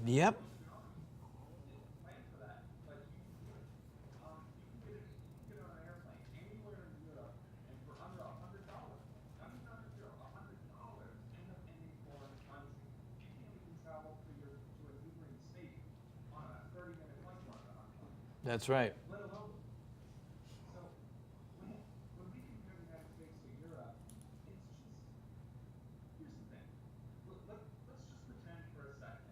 Yep. That's right.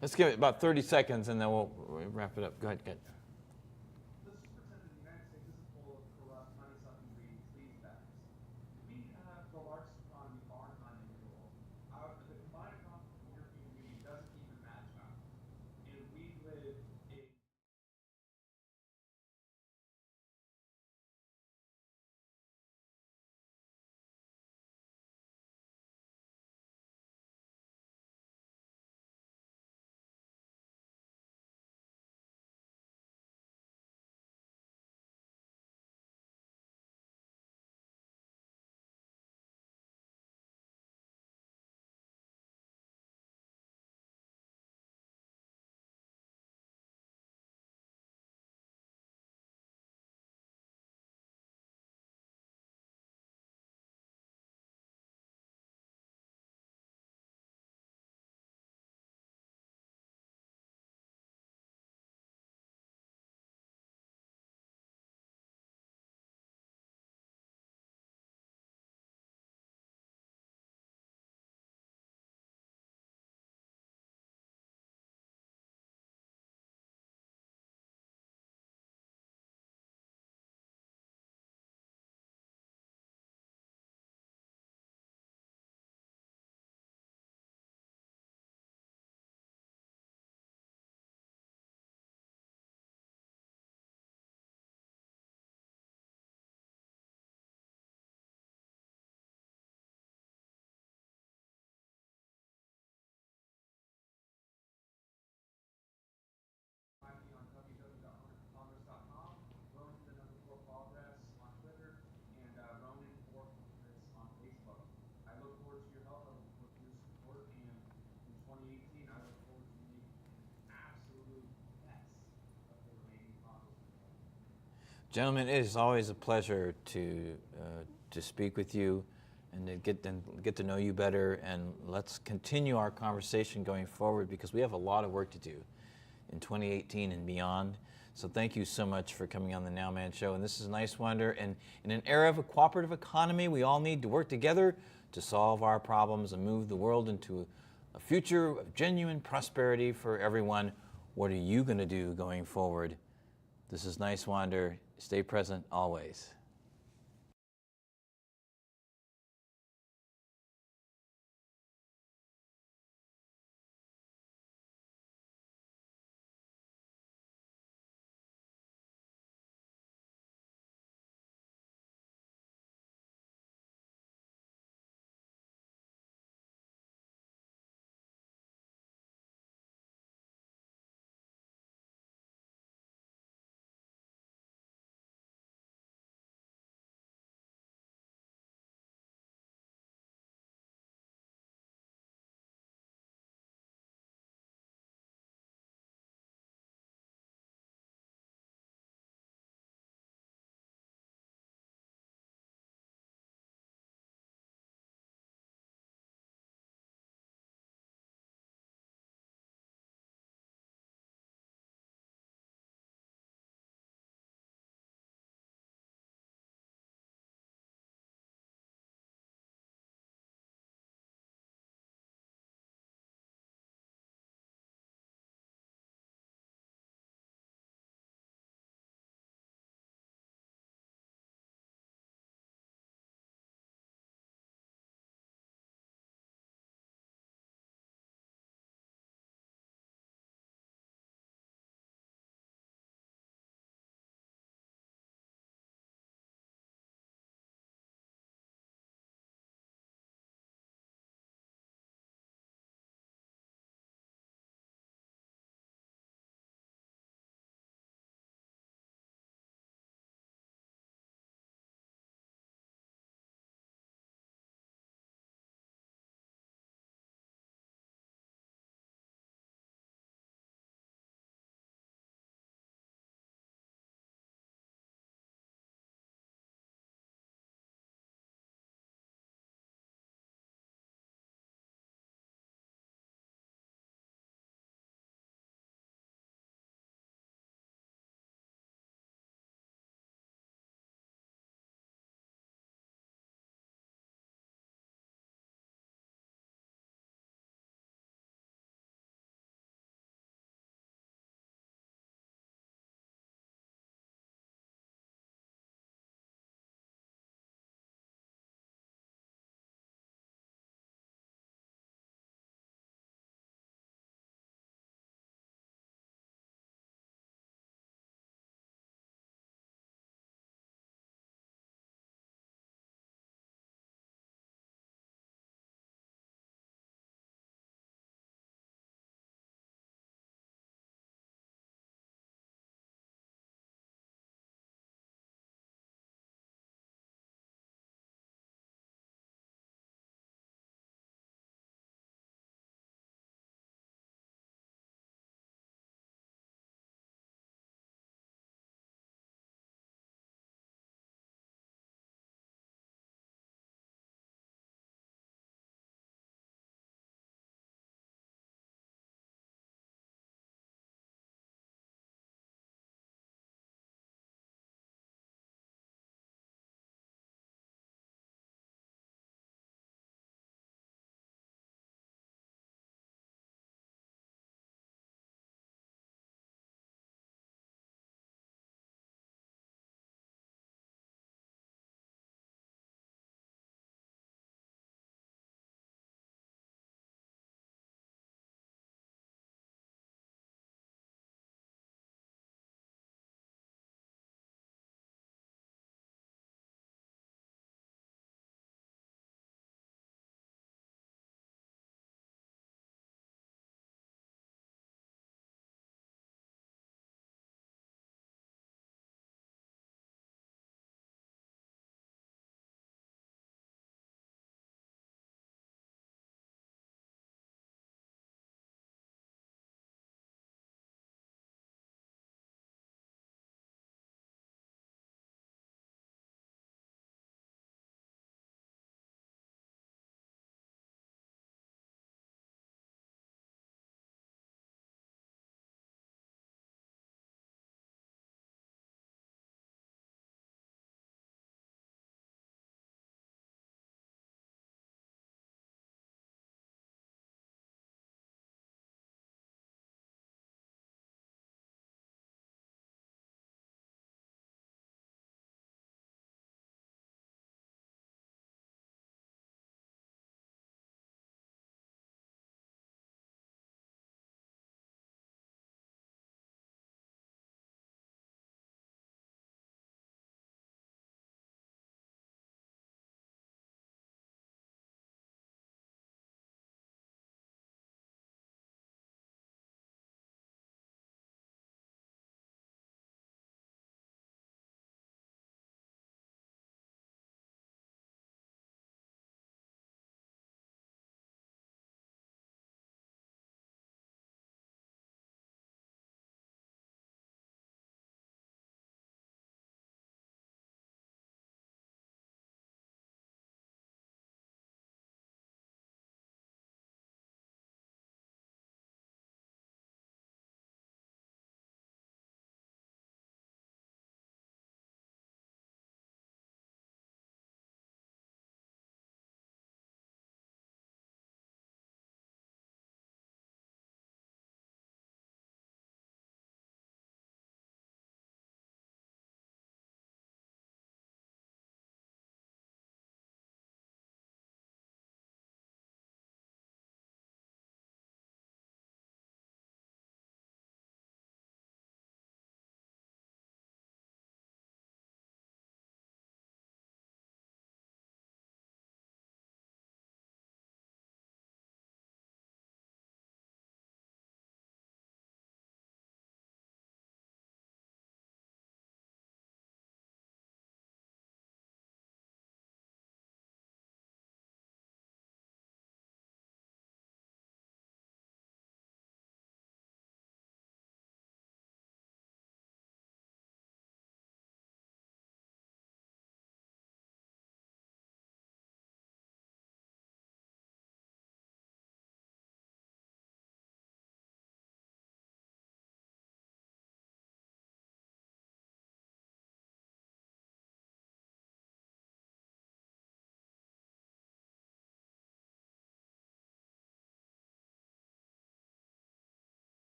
Let's give it about 30 seconds and then we'll wrap it up. Go ahead, go ahead. Gentlemen, it is always a pleasure to speak with you and to get to know you better. And let's continue our conversation going forward because we have a lot of work to do in 2018 and beyond. So thank you so much for coming on the NOWMAN Show. And this is Nice Wonder. And in an era of a cooperative economy, we all need to work together to solve our problems and move the world into a future of genuine prosperity for everyone. What are you going to do going forward? This is Nice Wonder. Stay present always.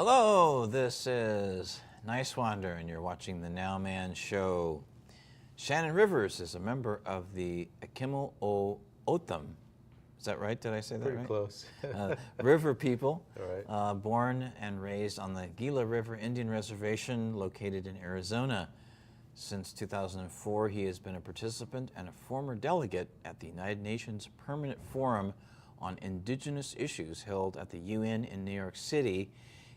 Hello, this is Nice Wander, and you're watching the NOWMAN show. Shannon Rivers is a member of the Akimel O Otham. Is that right? Did I say that right? Pretty close. River people, All right. born and raised on the Gila River Indian Reservation located in Arizona. Since 2004, he has been a participant and a former delegate at the United Nations Permanent Forum on Indigenous Issues held at the UN in New York City.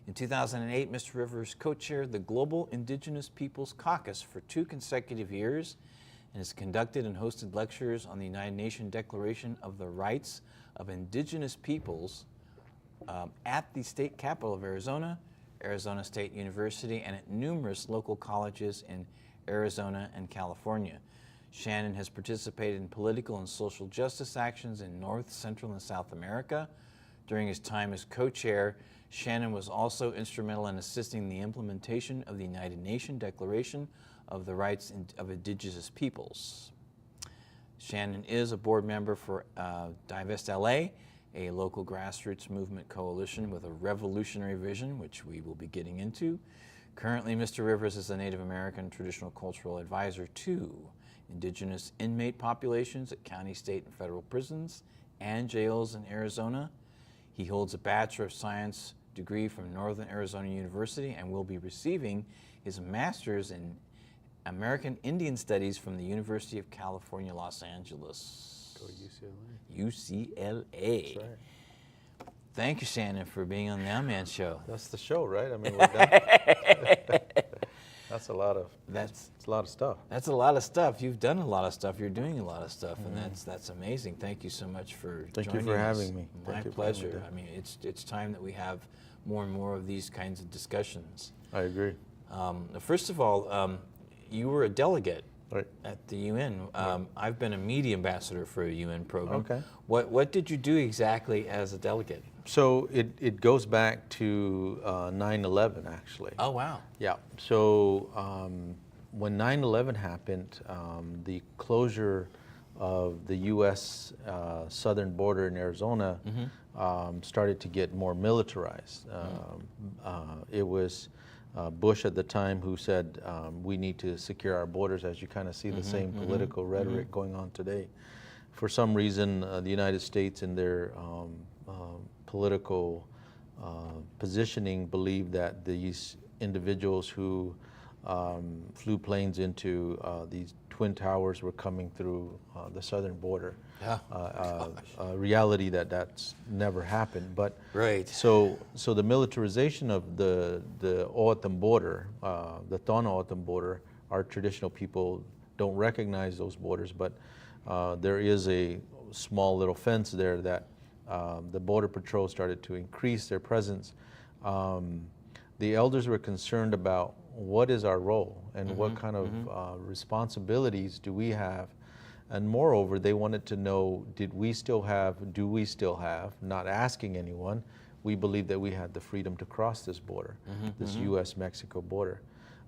In 2008, Mr. Rivers co-chaired the Global Indigenous Peoples Caucus for 2 consecutive years and has conducted and hosted lectures on the United Nations Declaration of the Rights of Indigenous Peoples at the state capital of Arizona, Arizona State University, and at numerous local colleges in Arizona and California. Shannon has participated in political and social justice actions in North, Central, and South America. During his time as co-chair, Shannon was also instrumental in assisting the implementation of the United Nations Declaration of the Rights of Indigenous Peoples. Shannon is a board member for Divest LA, a local grassroots movement coalition with a revolutionary vision, which we will be getting into. Currently, Mr. Rivers is a Native American traditional cultural advisor to indigenous inmate populations at county, state, and federal prisons and jails in Arizona. He holds a Bachelor of Science degree from Northern Arizona University and will be receiving his master's in American Indian Studies from the University of California, Los Angeles. Go UCLA. UCLA. That's right. Thank you, Shannon, for being on the NOWMAN show. That's the show, right? I mean, we're done. That's a lot of stuff. That's a lot of stuff. You've done a lot of stuff. You're doing a lot of stuff, and that's amazing. Thank you so much for joining us. Thank you for having me. My pleasure. I mean, it's time that we have more and more of these kinds of discussions. I agree. First of all, you were a delegate Right. at the UN. I've been a media ambassador for a UN program. Okay. What did you do exactly as a delegate? So it goes back to 9/11, actually. Oh, wow. Yeah. So when 9/11 happened, the closure of the U.S. Southern border in Arizona started to get more militarized. It was Bush at the time who said we need to secure our borders, as you kind of see the same political rhetoric going on today. For some reason, the United States in their political positioning believed that these individuals who flew planes into these Twin Towers were coming through the southern border. Yeah. Reality that's never happened. But Right. So the militarization of the O'odham border, the Tohono-O'odham border, our traditional people don't recognize those borders, but there is a small little fence there that the Border Patrol started to increase their presence. The elders were concerned about what is our role and what kind of responsibilities do we have. And moreover, they wanted to know, do we still have, not asking anyone, we believed that we had the freedom to cross this border, this U.S.-Mexico border.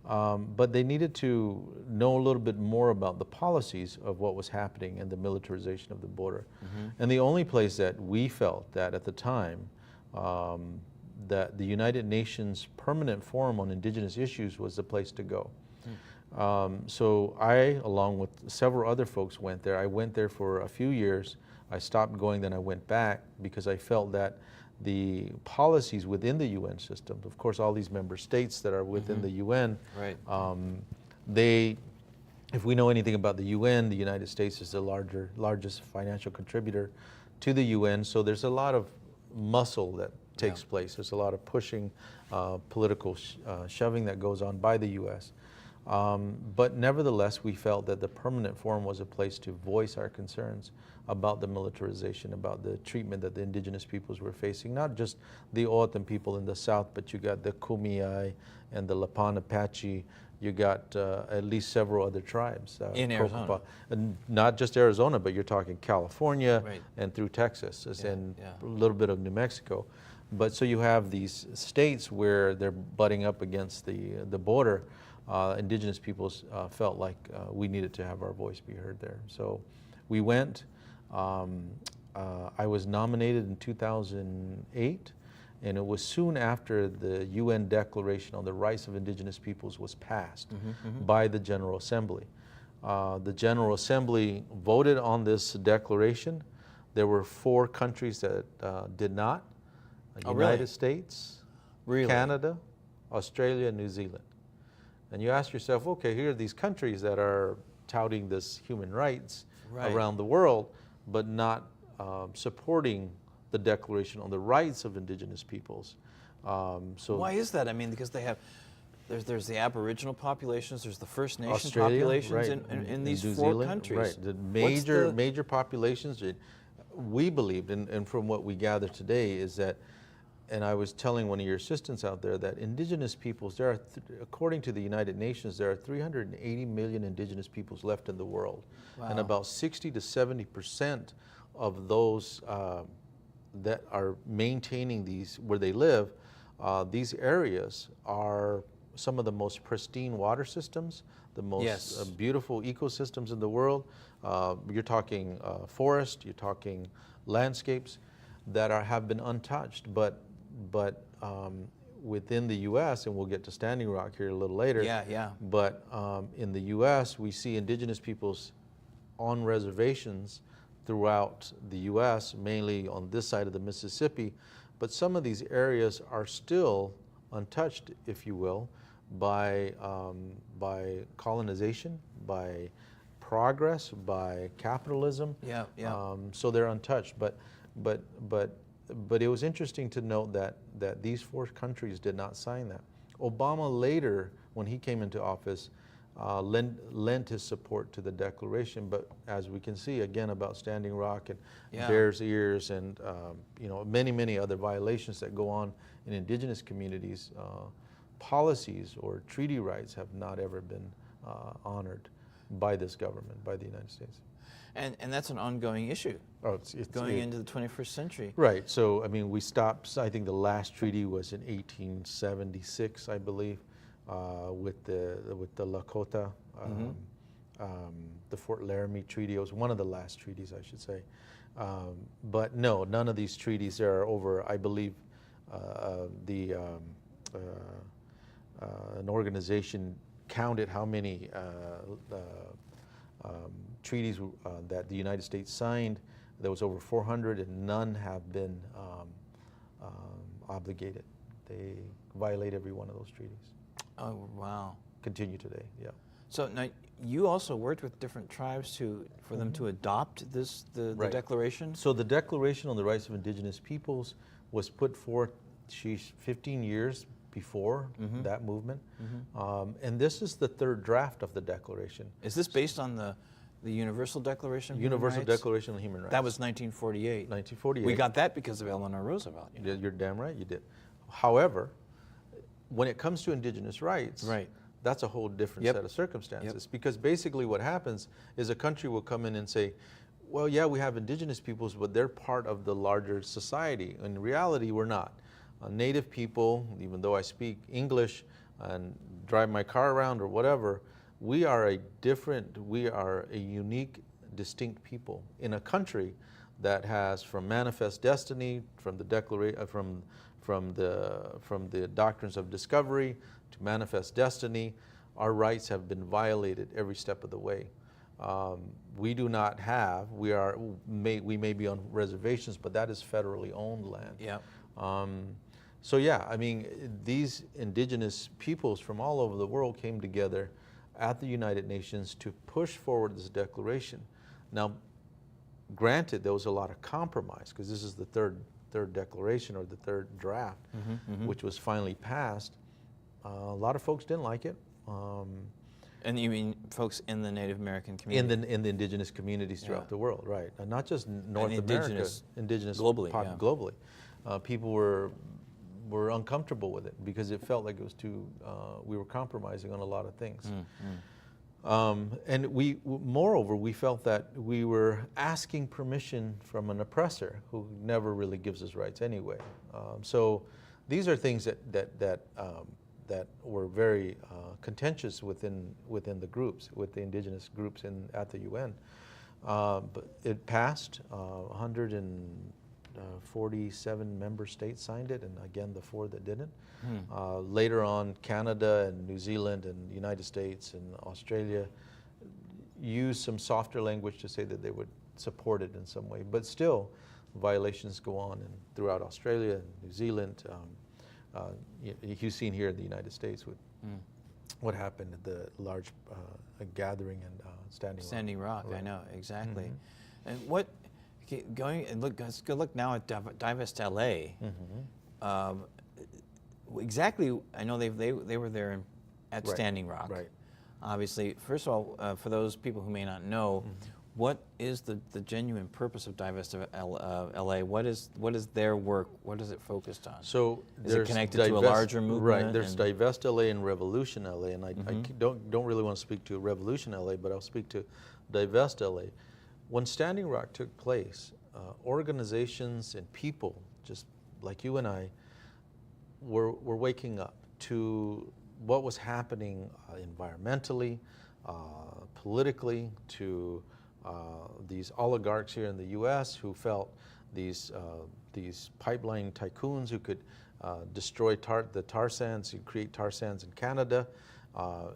But they needed to know a little bit more about the policies of what was happening in the militarization of the border. And the only place that we felt that at the time that the United Nations Permanent Forum on Indigenous Issues was the place to go. So I, along with several other folks, went there. I went there for a few years. I stopped going, then I went back because I felt that the policies within the UN system, of course, all these member states that are within the UN, Right. If we know anything about the UN, the United States is the largest financial contributor to the UN. So there's a lot of muscle that takes place. There's a lot of pushing, political shoving that goes on by the U.S. But nevertheless, we felt that the Permanent Forum was a place to voice our concerns about the militarization, about the treatment that the indigenous peoples were facing, not just the O'odham people in the south, but you got the Kumeyaay and the Lipan Apache. You got at least several other tribes. In Arizona. And not just Arizona, but you're talking California Right. and through Texas and a little bit of New Mexico. But so you have these states where they're butting up against the border. Indigenous peoples felt like we needed to have our voice be heard there. So we went. I was nominated in 2008, And it was soon after the UN Declaration on the Rights of Indigenous Peoples was passed by the General Assembly. The General Assembly voted on this declaration. There were 4 countries that did not. United States, Canada, Australia, and New Zealand. And you ask yourself, okay, here are these countries that are touting this human rights around the world, but not supporting the Declaration on the Rights of Indigenous Peoples. So why is that? I mean, because they have, there's the Aboriginal populations, there's the First Nation Australia, populations right, in these New 4 Zealand, countries. Right, the major populations. We believed, and from what we gather today, is that, and I was telling one of your assistants out there that indigenous peoples, there are, according to the United Nations, there are 380 million indigenous peoples left in the world. Wow. And about 60 to 70% of those that are maintaining these, where they live, these areas are some of the most pristine water systems, the most beautiful ecosystems in the world. You're talking forest, you're talking landscapes that have been untouched, but within the U.S., and we'll get to Standing Rock here a little later. But in the U.S., we see indigenous peoples on reservations throughout the U.S., mainly on this side of the Mississippi. But some of these areas are still untouched, if you will, by colonization, by progress, by capitalism. So they're untouched. But it was interesting to note that these 4 countries did not sign that. Obama later, when he came into office, lent his support to the declaration. But as we can see, again, about Standing Rock and Bears Ears and many other violations that go on in indigenous communities, policies or treaty rights have not ever been honored by this government, by the United States. And that's an ongoing issue. It's going into the 21st century. Right. So, I mean, we stopped, I think the last treaty was in 1876, I believe, with the Lakota, the Fort Laramie Treaty. It was one of the last treaties, I should say. But no, none of these treaties are over. I believe an organization counted how many treaties that the United States signed. There was over 400, and none have been obligated. They violate every one of those treaties. Oh, wow. Continue today, yeah. So now, you also worked with different tribes for them to adopt the declaration? So the Declaration on the Rights of Indigenous Peoples was put forth 15 years before that movement. And this is the 3rd draft of the declaration. Is this based on the Universal Declaration of Universal Human Rights? Declaration of Human Rights. That was 1948. 1948. We got that because of Eleanor Roosevelt. You're damn right you did. However, when it comes to indigenous rights, that's a whole different set of circumstances. Because basically what happens is a country will come in and say, well, yeah, we have indigenous peoples, but they're part of the larger society. In reality, we're not. Native people, even though I speak English and drive my car around or whatever, we are a unique, distinct people in a country that has, from manifest destiny, from the from the doctrines of discovery to manifest destiny, our rights have been violated every step of the way. We do not have. We may be on reservations, but that is federally owned land. So yeah, I mean, these indigenous peoples from all over the world came together at the United Nations to push forward this declaration. Now, granted, there was a lot of compromise because this is the third declaration or the 3rd draft, which was finally passed. A lot of folks didn't like it. And you mean folks in the Native American community? In the indigenous communities throughout the world, right? And not just North America, indigenous globally. Globally, people were uncomfortable with it because it felt like it was too. We were compromising on a lot of things. And moreover, we felt that we were asking permission from an oppressor who never really gives us rights anyway. So these are things that were very contentious within the groups, with the indigenous groups at the UN. But it passed 47 member states signed it, and again, the 4 that didn't. Later on, Canada and New Zealand and the United States and Australia used some softer language to say that they would support it in some way. But still, violations go on throughout Australia and New Zealand. You've seen here in the United States with what happened at the large gathering in Standing Rock. Right. I know, exactly. And what, going and look, let's go look now at Divest LA. Exactly, I know they were there at Standing Rock. Right. Obviously, first of all, for those people who may not know, what is the genuine purpose of Divest LA? What is their work? What is it focused on? So is it connected to a larger movement? Right. There's Divest LA and Revolution LA, and I don't really want to speak to Revolution LA, but I'll speak to Divest LA. When Standing Rock took place, organizations and people, just like you and I, were waking up to what was happening environmentally, politically, to these oligarchs here in the U.S. who felt these pipeline tycoons who could destroy the tar sands, and create tar sands in Canada,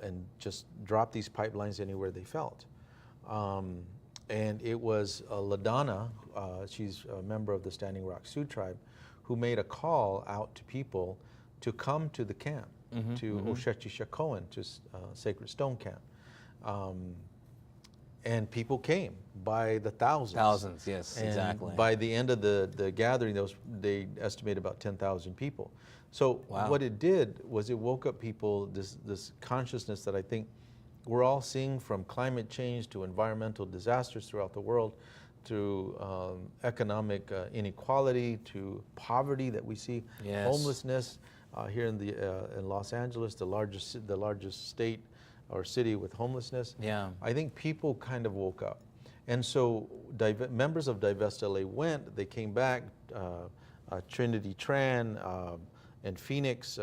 and just drop these pipelines anywhere they felt. And it was LaDonna, she's a member of the Standing Rock Sioux tribe, who made a call out to people to come to the camp, to Oshetchishikoan, to Sacred Stone Camp. And people came by the thousands. Thousands, yes, and exactly. By the end of the gathering, they estimated about 10,000 people. So what it did was it woke up people, this consciousness that I think we're all seeing, from climate change to environmental disasters throughout the world, to economic inequality, to poverty that we see, homelessness here in Los Angeles, the largest state or city with homelessness. I think people kind of woke up. And so members of Divest LA went, they came back, Trinity Tran and Phoenix,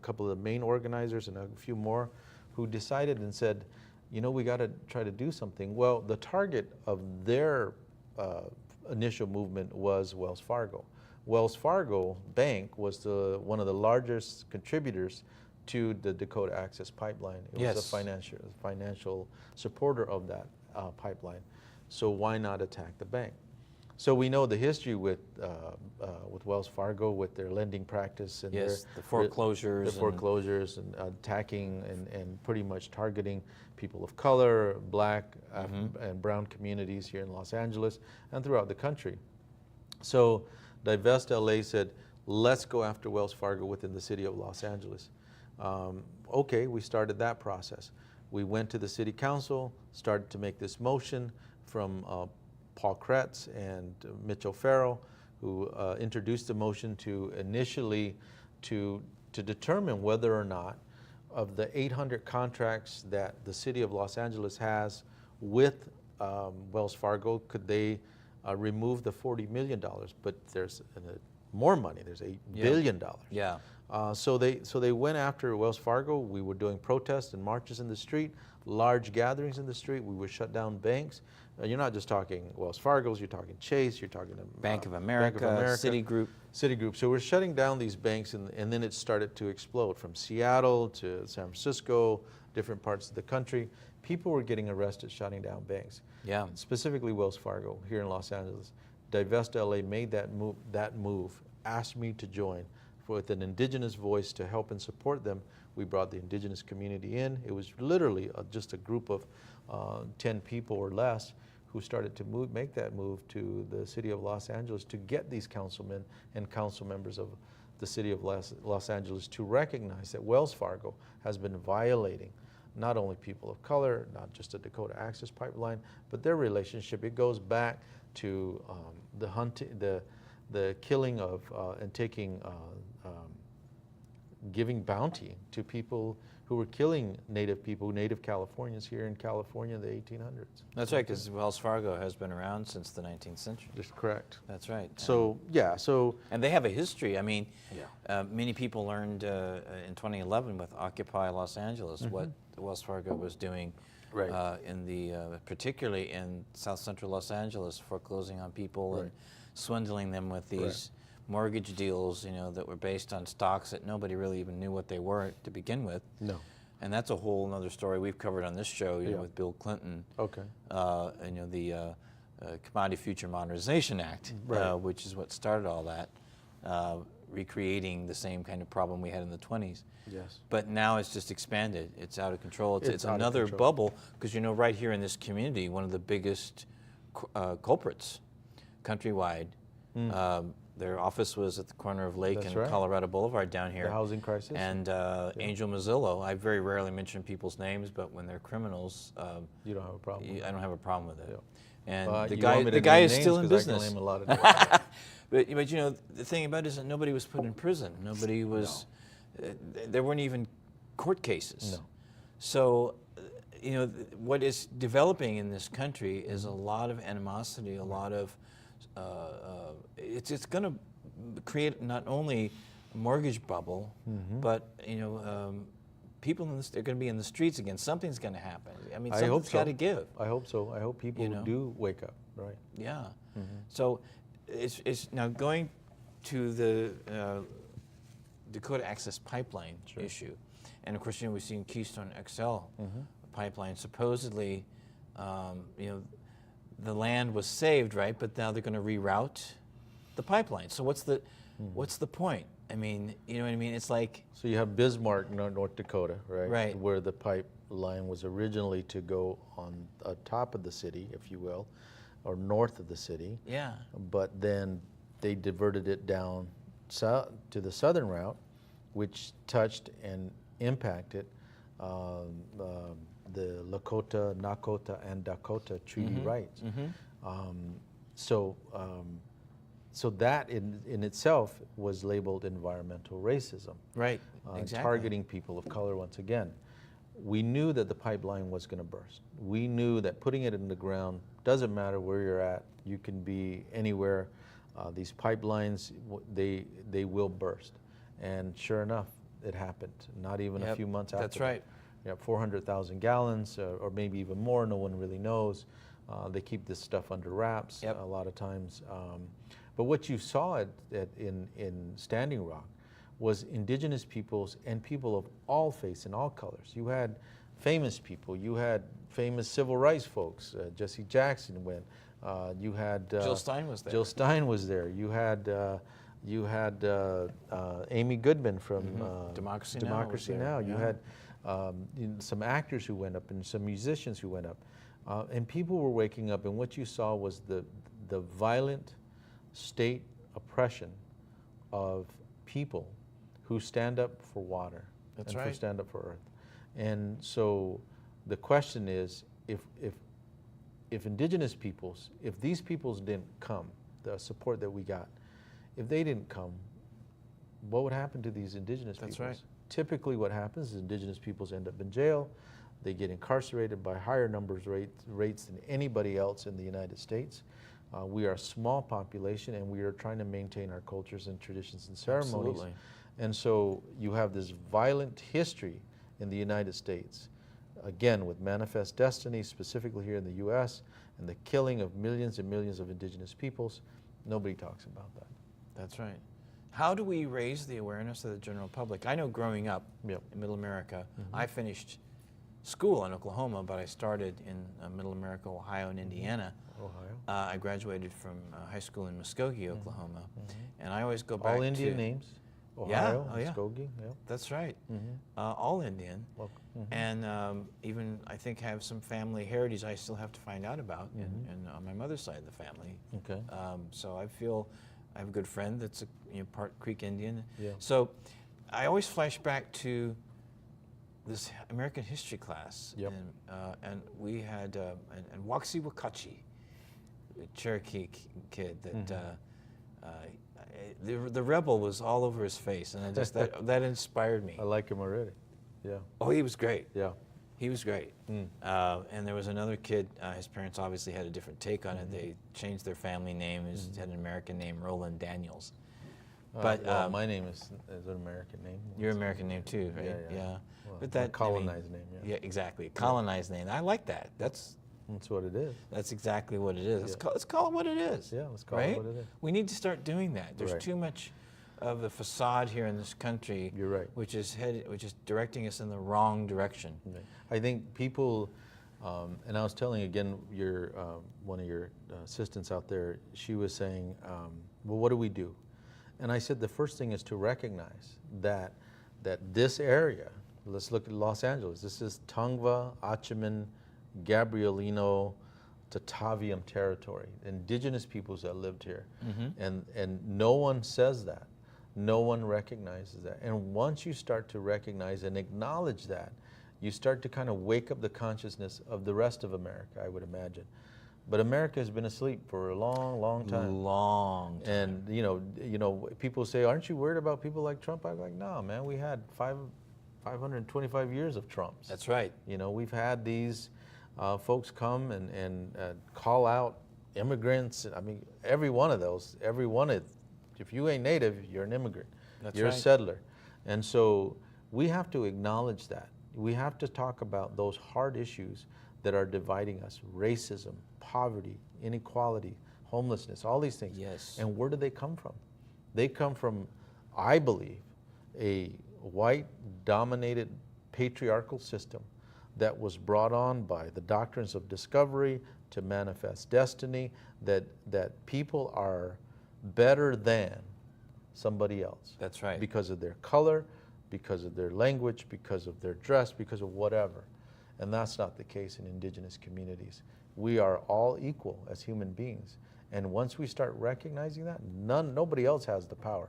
couple of the main organizers, and a few more, who decided and said, you know, we got to try to do something. Well, the target of their initial movement was Wells Fargo. Wells Fargo Bank was one of the largest contributors to the Dakota Access Pipeline. It was a financial supporter of that pipeline. So why not attack the bank? So we know the history with Wells Fargo, with their lending practice and the foreclosures, and attacking and pretty much targeting people of color, black and brown communities here in Los Angeles and throughout the country. So Divest LA said, let's go after Wells Fargo within the city of Los Angeles. Okay, we started that process. We went to the city council, started to make this motion from Paul Kretz and Mitch O'Farrell, who introduced the motion to initially to determine whether or not, of the 800 contracts that the city of Los Angeles has with Wells Fargo, could they remove the $40 million? But there's more money. There's $8 billion. So they went after Wells Fargo. We were doing protests and marches in the street, large gatherings in the street. We would shut down banks. You're not just talking Wells Fargo's, you're talking Chase, you're talking Bank of America, Citigroup. So we're shutting down these banks, and then it started to explode from Seattle to San Francisco, different parts of the country. People were getting arrested shutting down banks. Specifically Wells Fargo here in Los Angeles. Divest LA made that move, asked me to join with an indigenous voice to help and support them. We brought the indigenous community in. It was literally just a group of 10 people or less who started to make that move to the city of Los Angeles to get these councilmen and council members of the city of Los Angeles to recognize that Wells Fargo has been violating not only people of color, not just the Dakota Access Pipeline, but their relationship. It goes back to the killing of and taking giving bounty to people who were killing Native people, Native Californians here in California in the 1800s. That's right, because Wells Fargo has been around since the 19th century. That's correct. That's right. So, and they have a history. I mean, many people learned in 2011 with Occupy Los Angeles what Wells Fargo was doing, particularly in South Central Los Angeles, foreclosing on people and swindling them with these mortgage deals, that were based on stocks that nobody really even knew what they were to begin with. No. And that's a whole other story we've covered on this show, with Bill Clinton. Okay. The Commodity Future Modernization Act, which is what started all that, recreating the same kind of problem we had in the 20s. Yes. But now it's just expanded. It's out of control. It's out of another control. bubble, because right here in this community, one of the biggest culprits countrywide, their office was at the corner of Lake and Colorado Boulevard down here. The housing crisis. And Angel Mazzillo, I very rarely mention people's names, but when they're criminals, you don't have a problem with I don't have a problem with it. Yeah. And you the want me to guy name is still names? in 'Cause I can business. name a lot of but the thing about it is that nobody was put in prison. Nobody was. There weren't even court cases. No. So, what is developing in this country is a lot of animosity, a lot of. It's going to create not only a mortgage bubble, but people they're going to be in the streets again. Something's going to happen. I mean, something's got to give. I hope so. I hope people do wake up. Right. Yeah. So it's now going to the Dakota Access Pipeline issue, and of course we've seen Keystone XL pipeline. Supposedly, the land was saved, right? But now they're going to reroute the pipeline. So what's the point? I mean, you know what I mean? It's like, so you have Bismarck, North Dakota, right? Right. Where the pipeline was originally to go on top of the city, if you will, or north of the city. yeah, But then they diverted it down to the southern route, which touched and impacted the Lakota, Nakota, and Dakota treaty rights. So that in itself was labeled environmental racism. right, exactly. Targeting people of color once again. We knew that the pipeline was going to burst. We knew that putting it in the ground doesn't matter where you're at. You can be anywhere. These pipelines, they will burst. And sure enough, it happened. Not even a few months after. That's right. 400,000 gallons or maybe even more. No one really knows. They keep this stuff under wraps a lot of times. But what you saw in Standing Rock was indigenous peoples and people of all faiths and all colors. You had famous people. You had famous civil rights folks. Jesse Jackson went. You had Jill Stein was there. Jill Stein was there. You had Amy Goodman from Democracy Now. Now. You had some actors who went up and some musicians who went up, and people were waking up. And what you saw was the violent state oppression of people who stand up for water That's and right. stand up for earth. And so the question is, if indigenous peoples, if these peoples didn't come, the support that we got, if they didn't come, what would happen to these indigenous That's peoples? right. Typically what happens is indigenous peoples end up in jail. They get incarcerated by higher rates than anybody else in the United States. We are a small population, and we are trying to maintain our cultures and traditions and ceremonies. Absolutely. And so you have this violent history in the United States, again with Manifest Destiny, specifically here in the U.S., and the killing of millions and millions of indigenous peoples. Nobody talks about that. That's right. How do we raise the awareness of the general public? I know growing up in Middle America, I finished school in Oklahoma, but I started in Middle America, Ohio, and Indiana. Ohio. I graduated from high school in Muskogee, Oklahoma, and I always go back All Indian to names. Yeah, Ohio, oh, yeah. Muskogee. Yeah. That's right, all Indian, and even I think have some family heritage I still have to find out about, and on my mother's side of the family. Okay. So I feel I have a good friend that's a part Creek Indian. Yeah. So I always flash back to this American history class, and we had and Waxy Wakachi, a Cherokee kid that the rebel was all over his face, and I just that inspired me. I like him already. Yeah. Oh, he was great. Yeah. He was great. And there was another kid, his parents obviously had a different take on it. They changed their family name. He had an American name, Roland Daniels. But well, my name is an American name. Your American name too, right? Yeah. Yeah. Well, But that colonized name. Yeah, exactly. Colonized name. I like that. That's That's what it is. That's exactly what it is. Yeah. Let's call it what it is. Yeah, let's call right? it what it is. We need to start doing that. There's Right. too much of the facade here in this country. You're right. Which is directing us in the wrong direction. Right. I think people, and I was telling again, one of your assistants out there, she was saying, well, what do we do? And I said the first thing is to recognize that this area, let's look at Los Angeles, this is Tongva, Achaman, Gabrielino, Tataviam territory, indigenous peoples that lived here. And no one says that. No one recognizes that. And once you start to recognize and acknowledge that, you start to kind of wake up the consciousness of the rest of America, I would imagine. But America has been asleep for a long, long time. Long time. And you know, people say, "Aren't you worried about people like Trump?" I'm like, "No, man. We had 525 years of Trumps." That's right. You know, we've had these folks come and call out immigrants. I mean, every one of those, if you ain't native, you're an immigrant. That's you're right. a settler. And so we have to acknowledge that. We have to talk about those hard issues that are dividing us: racism, poverty, inequality, homelessness, all these things. Yes. And where do they come from? They come from, I believe, a white-dominated patriarchal system that was brought on by the doctrines of discovery to manifest destiny, that people are better than somebody else. That's right. Because of their color, because of their language, because of their dress, because of whatever. And that's not the case in indigenous communities. We are all equal as human beings. And once we start recognizing that, nobody else has the power.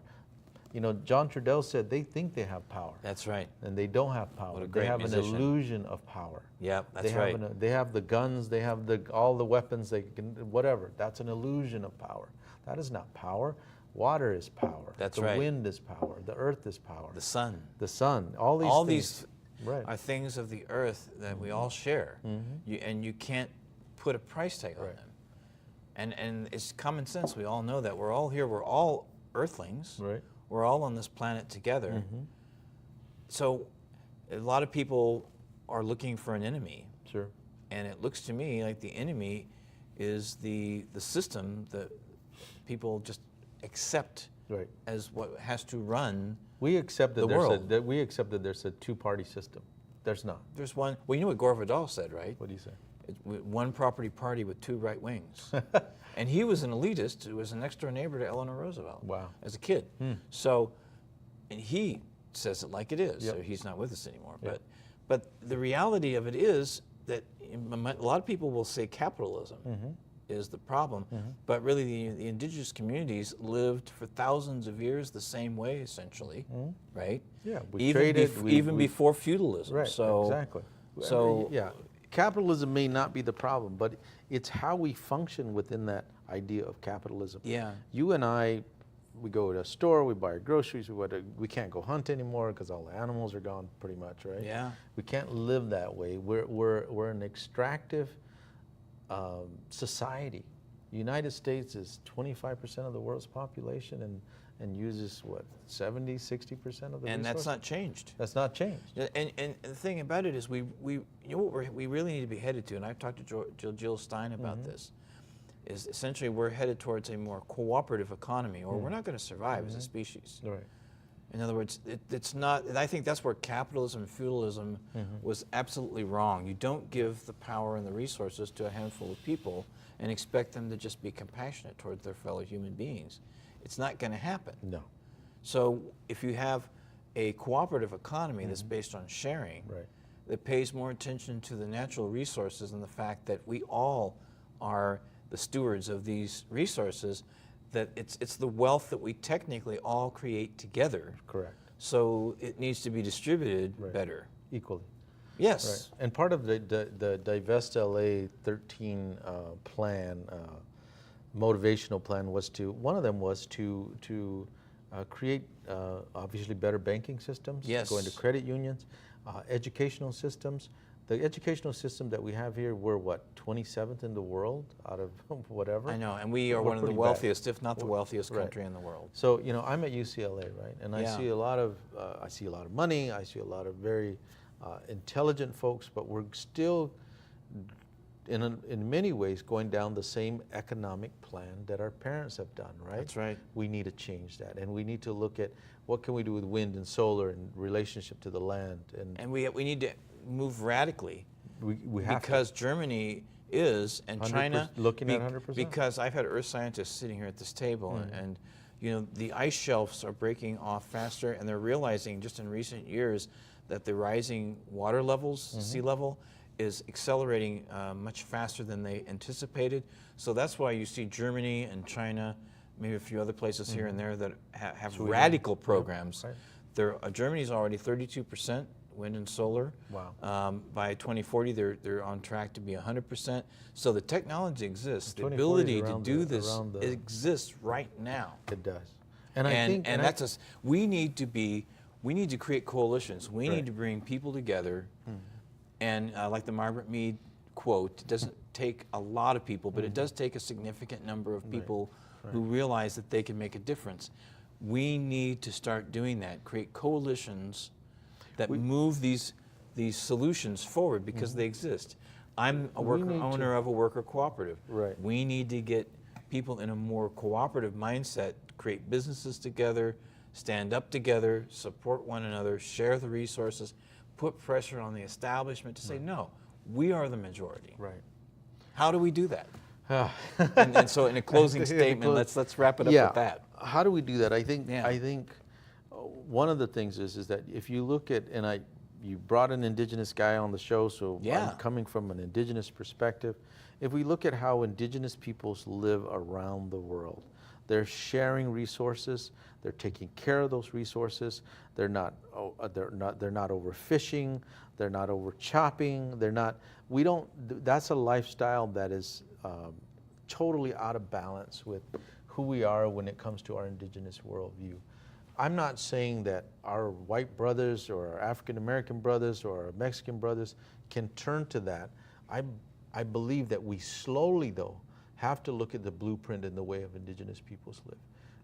You know, John Trudell said they think they have power. That's right. And they don't have power. What a great they have musician. an illusion of power. Yep, that's right. They have the guns, they have all the weapons, they can, whatever. That's an illusion of power. That is not power. Water is power. That's the right. The wind is power. The earth is power. The sun. The sun. All these right. are things of the earth that we all share. And you can't put a price tag on Right. them. And it's common sense. We all know that. We're all here. We're all earthlings. Right. We're all on this planet together. So a lot of people are looking for an enemy. Sure. And it looks to me like the enemy is the system that people just accept Right. as what has to run. We accept that The world. we accept that there's a two-party system. There's not. There's one. Well, you know what Gore Vidal said, right? What do you say? One property party with two right wings. And he was an elitist who was an next door neighbor to Eleanor Roosevelt. Wow. As a kid. So, and he says it like it is. Yep. So he's not with us anymore. Yep. But the reality of it is that a lot of people will say capitalism is the problem, but really the indigenous communities lived for thousands of years the same way, essentially, right? Yeah, we even traded. even before feudalism. Right. So Exactly. So yeah, capitalism may not be the problem, but it's how we function within that idea of capitalism. Yeah. You and I, we go to a store, we buy our groceries, we can't go hunt anymore because all the animals are gone pretty much, right? Yeah. We can't live that way. We're an extractive society. The United States is 25% of the world's population and uses what, 70, 60% of the resources? And that's not changed. That's not changed. And the thing about it is we you know what we really need to be headed to, and I've talked to Jill Stein about this, is essentially we're headed towards a more cooperative economy, or we're not going to survive as a species. Right. In other words, it's not, and I think that's where capitalism and feudalism was absolutely wrong. You don't give the power and the resources to a handful of people and expect them to just be compassionate towards their fellow human beings. It's not going to happen. No. So if you have a cooperative economy that's based on sharing, Right. that pays more attention to the natural resources and the fact that we all are the stewards of these resources, that it's the wealth that we technically all create together. Correct. So it needs to be distributed Right. better. Equally. Yes. Right. And part of the Divest LA 13 plan, motivational plan, was one of them was to create obviously better banking systems, Yes. go into credit unions, educational systems. The educational system that we have here, we're what, 27th in the world out of whatever? I know, and we are We're one of the pretty bad. wealthiest, if not the wealthiest Right. country in the world. So, you know, I'm at UCLA, right? And I Yeah. see a lot of money, I see a lot of very intelligent folks, but we're still in many ways going down the same economic plan that our parents have done, right? That's right. We need to change that, and we need to look at what can we do with wind and solar in relationship to the land. And we need to move radically. We have because Germany is, and 100%, China, looking at 100%. Because I've had earth scientists sitting here at this table, and you know, the ice shelves are breaking off faster, and they're realizing just in recent years that the rising water levels, sea level, is accelerating much faster than they anticipated. So that's why you see Germany and China, maybe a few other places here and there that have radical programs. Right. Germany's already 32% wind and solar. Wow. By 2040, they're on track to be 100%. So the technology exists. The ability to do this exists right now. It does. And I think that's we need to create coalitions. We need to bring people together. And like the Margaret Mead quote, it doesn't take a lot of people, but it does take a significant number of people who realize that they can make a difference. We need to start doing that, create coalitions that move these solutions forward because they exist. I'm a owner of a worker cooperative. Right. We need to get people in a more cooperative mindset, create businesses together, stand up together, support one another, share the resources, put pressure on the establishment to say, no, we are the majority. Right. How do we do that? and so in a closing statement, let's wrap it up with that. How do we do that? I think one of the things is that if you look at, and you brought an indigenous guy on the show, so I'm coming from an indigenous perspective. If we look at how indigenous peoples live around the world, they're sharing resources, they're taking care of those resources, they're not overfishing, they're not over chopping, that's a lifestyle that is totally out of balance with who we are when it comes to our indigenous worldview. I'm not saying that our white brothers or our African American brothers or our Mexican brothers can turn to that. I believe that we slowly, though, have to look at the blueprint and the way of indigenous peoples live.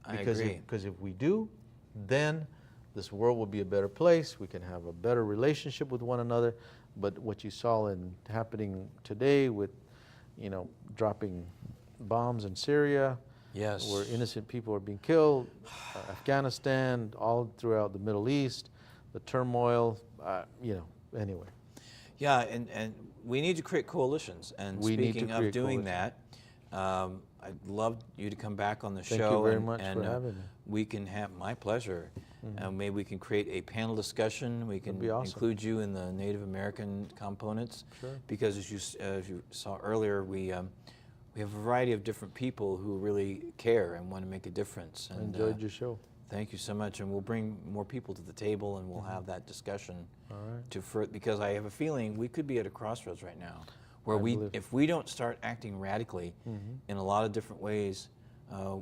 I agree. Because if we do, then this world will be a better place. We can have a better relationship with one another. But what you saw happening today with, dropping bombs in Syria, where innocent people are being killed, Afghanistan, all throughout the Middle East, the turmoil, anyway. Yeah, and we need to create coalitions. And speaking of doing that, I'd love you to come back on the show. Thank you very much for having me. We can have, my pleasure. Maybe we can create a panel discussion. We can include you in the Native American components. Sure. Because as you saw earlier, we have a variety of different people who really care and want to make a difference. And, I enjoyed your show. Thank you so much, and we'll bring more people to the table, and we'll have that discussion. All right. Because I have a feeling we could be at a crossroads right now, where if we don't start acting radically in a lot of different ways,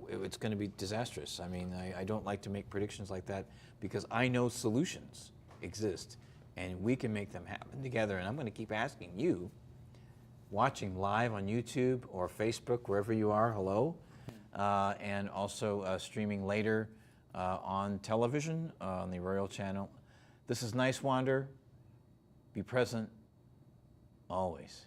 it's going to be disastrous. I mean, I don't like to make predictions like that because I know solutions exist, and we can make them happen together. And I'm going to keep asking you, watching live on YouTube or Facebook, wherever you are, hello, and also streaming later on television, on the Royal Channel. This is Nice Wander. Be present always.